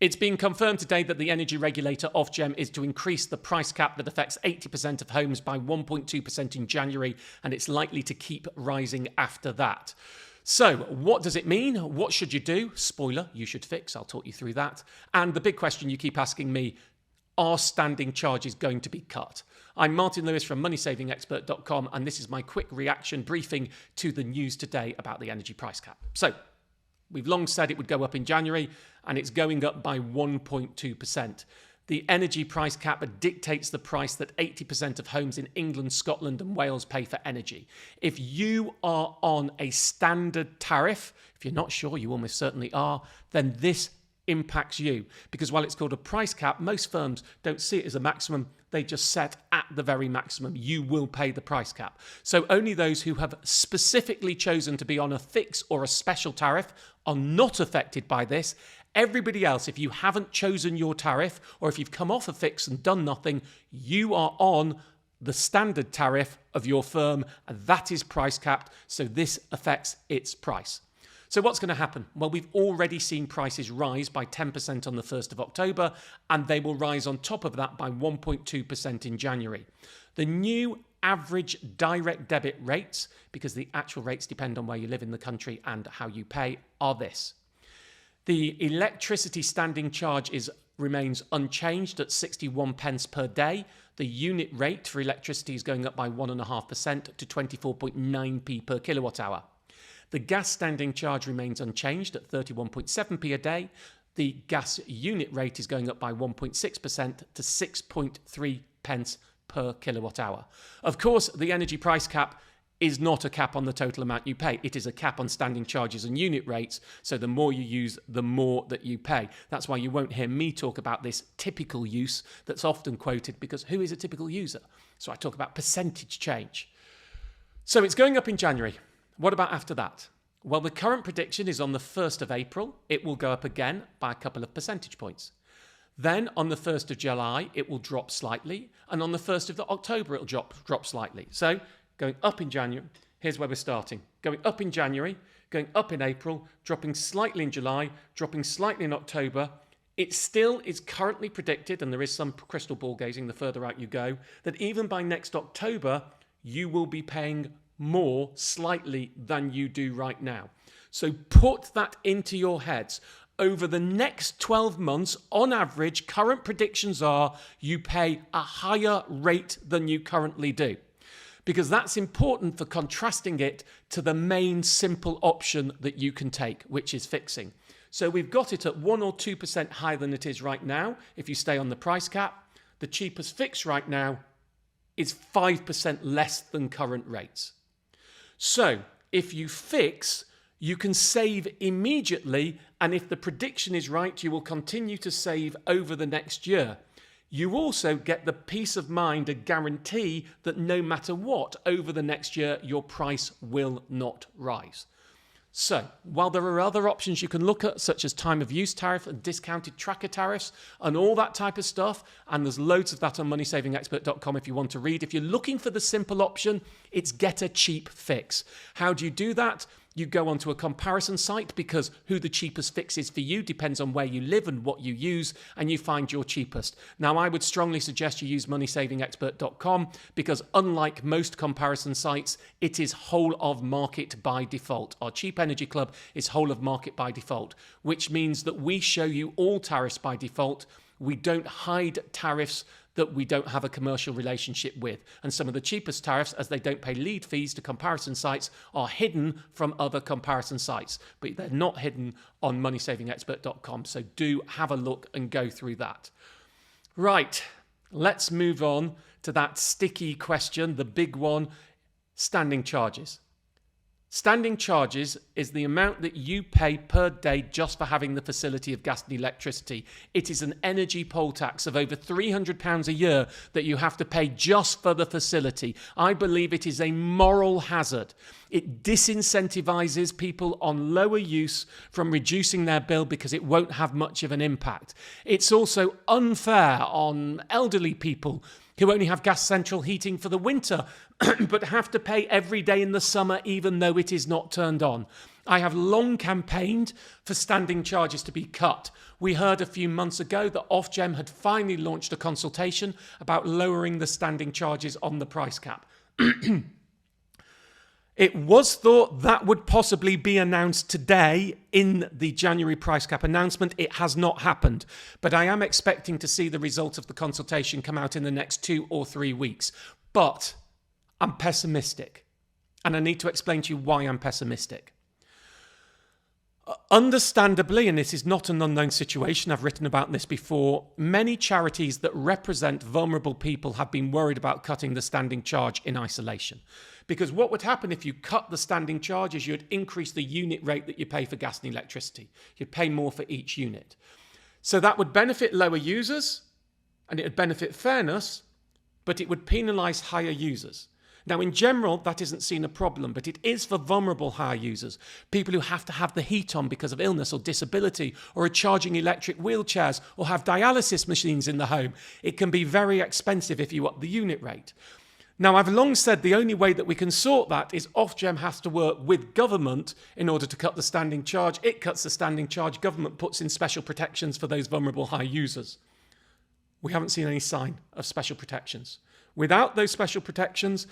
It's been confirmed today that the energy regulator Ofgem is to increase the price cap that affects 80% of homes by 1.2% in January, and it's likely to keep rising after that. So, what does it mean? What should you do? Spoiler, you should fix. I'll talk you through that. And the big question you keep asking me, are standing charges going to be cut? I'm Martin Lewis from MoneySavingExpert.com, and this is my quick reaction briefing to the news today about the energy price cap. So, we've long said it would go up in January, and it's going up by 1.2%. The energy price cap dictates the price that 80% of homes in England, Scotland and Wales pay for energy. If you are on a standard tariff, if you're not sure, you almost certainly are, then this impacts you. Because while it's called a price cap, most firms don't see it as a maximum. They just set at the very maximum. You will pay the price cap. So only those who have specifically chosen to be on a fixed or a special tariff are not affected by this. Everybody else, if you haven't chosen your tariff or if you've come off a fix and done nothing, you are on the standard tariff of your firm, and that is price capped, so this affects its price. So what's going to happen? Well, we've already seen prices rise by 10% on the 1st of October, and they will rise on top of that by 1.2% in January. The new average direct debit rates, because the actual rates depend on where you live in the country and how you pay, are this. The electricity standing charge remains unchanged at 61 pence per day. The unit rate for electricity is going up by 1.5% to 24.9p per kilowatt hour. The gas standing charge remains unchanged at 31.7p a day. The gas unit rate is going up by 1.6% to 6.3 pence per kilowatt hour. Of course, the energy price cap is not a cap on the total amount you pay. It is a cap on standing charges and unit rates. So the more you use, the more that you pay. That's why you won't hear me talk about this typical use that's often quoted, because who is a typical user? So I talk about percentage change. So it's going up in January. What about after that? Well, the current prediction is on the 1st of April, it will go up again by a couple of percentage points. Then on the 1st of July, it will drop slightly. And on the 1st of October, it'll drop slightly. So going up in January, here's where we're starting. Going up in January, going up in April, dropping slightly in July, dropping slightly in October. It still is currently predicted, and there is some crystal ball gazing the further out you go, that even by next October, you will be paying more slightly than you do right now. So put that into your heads. Over the next 12 months, on average, current predictions are you pay a higher rate than you currently do. Because that's important for contrasting it to the main simple option that you can take, which is fixing. So we've got it at 1 or 2% higher than it is right now if you stay on the price cap. The cheapest fix right now is 5% less than current rates. So if you fix, you can save immediately, and if the prediction is right, you will continue to save over the next year. You also get the peace of mind, a guarantee that no matter what, over the next year, your price will not rise. So, while there are other options you can look at, such as time of use tariff and discounted tracker tariffs and all that type of stuff, and there's loads of that on MoneySavingExpert.com if you want to read. If you're looking for the simple option, it's get a cheap fix. How do you do that? You go onto a comparison site, because who the cheapest fix is for you depends on where you live and what you use, and you find your cheapest. Now, I would strongly suggest you use MoneySavingExpert.com, because unlike most comparison sites, it is whole of market by default. Our Cheap Energy Club is whole of market by default, which means that we show you all tariffs by default. We don't hide tariffs that we don't have a commercial relationship with. And some of the cheapest tariffs, as they don't pay lead fees to comparison sites, are hidden from other comparison sites. But they're not hidden on MoneySavingExpert.com. So do have a look and go through that. Right, let's move on to that sticky question, the big one, standing charges. Standing charges is the amount that you pay per day just for having the facility of gas and electricity. It is an energy poll tax of over £300 a year that you have to pay just for the facility. I believe it is a moral hazard. It disincentivises people on lower use from reducing their bill because it won't have much of an impact. It's also unfair on elderly people who only have gas central heating for the winter but have to pay every day in the summer even though it is not turned on. I have long campaigned for standing charges to be cut. We heard a few months ago that Ofgem had finally launched a consultation about lowering the standing charges on the price cap. It was thought that would possibly be announced today in the January price cap announcement. It has not happened, but I am expecting to see the result of the consultation come out in the next 2 or 3 weeks. But I'm pessimistic, and I need to explain to you why I'm pessimistic. Understandably, and this is not an unknown situation, I've written about this before, many charities that represent vulnerable people have been worried about cutting the standing charge in isolation. Because what would happen if you cut the standing charge is you'd increase the unit rate that you pay for gas and electricity. You'd pay more for each unit. So that would benefit lower users, and it would benefit fairness, but it would penalise higher users. Now, in general, that isn't seen a problem, but it is for vulnerable higher users, people who have to have the heat on because of illness or disability, or are charging electric wheelchairs, or have dialysis machines in the home. It can be very expensive if you up the unit rate. Now, I've long said the only way that we can sort that is Ofgem has to work with government in order to cut the standing charge. It cuts the standing charge. Government puts in special protections for those vulnerable high users. We haven't seen any sign of special protections. Without those special protections,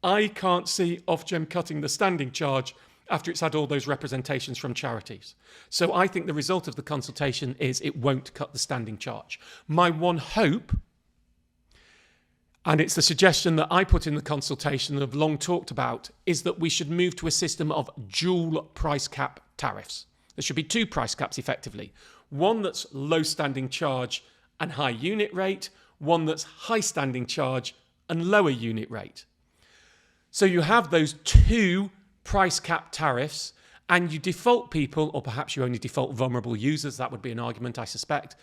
I can't see Ofgem cutting the standing charge after it's had all those representations from charities. So I think the result of the consultation is it won't cut the standing charge. My one hope, and it's the suggestion that I put in the consultation and have long talked about, is that we should move to a system of dual price cap tariffs. There should be 2 price caps effectively. One that's low standing charge and high unit rate, one that's high standing charge and lower unit rate. So you have those 2 price cap tariffs, and you default people, or perhaps you only default vulnerable users, that would be an argument I suspect,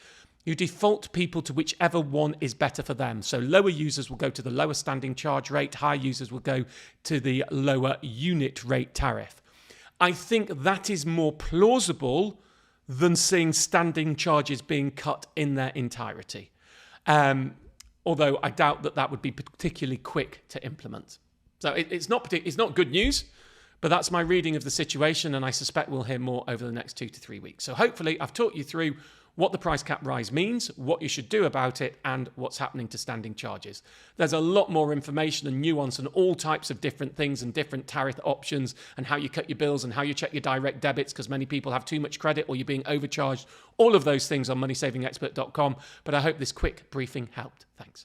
you default people to whichever one is better for them. So lower users will go to the lower standing charge rate, higher users will go to the lower unit rate tariff. I think that is more plausible than seeing standing charges being cut in their entirety. Although I doubt that that would be particularly quick to implement. So it's not good news, but that's my reading of the situation, and I suspect we'll hear more over the next 2 to 3 weeks. So hopefully I've talked you through what the price cap rise means, what you should do about it, and what's happening to standing charges. There's a lot more information and nuance and all types of different things and different tariff options and how you cut your bills and how you check your direct debits because many people have too much credit or you're being overcharged. All of those things on moneysavingexpert.com. But I hope this quick briefing helped. Thanks.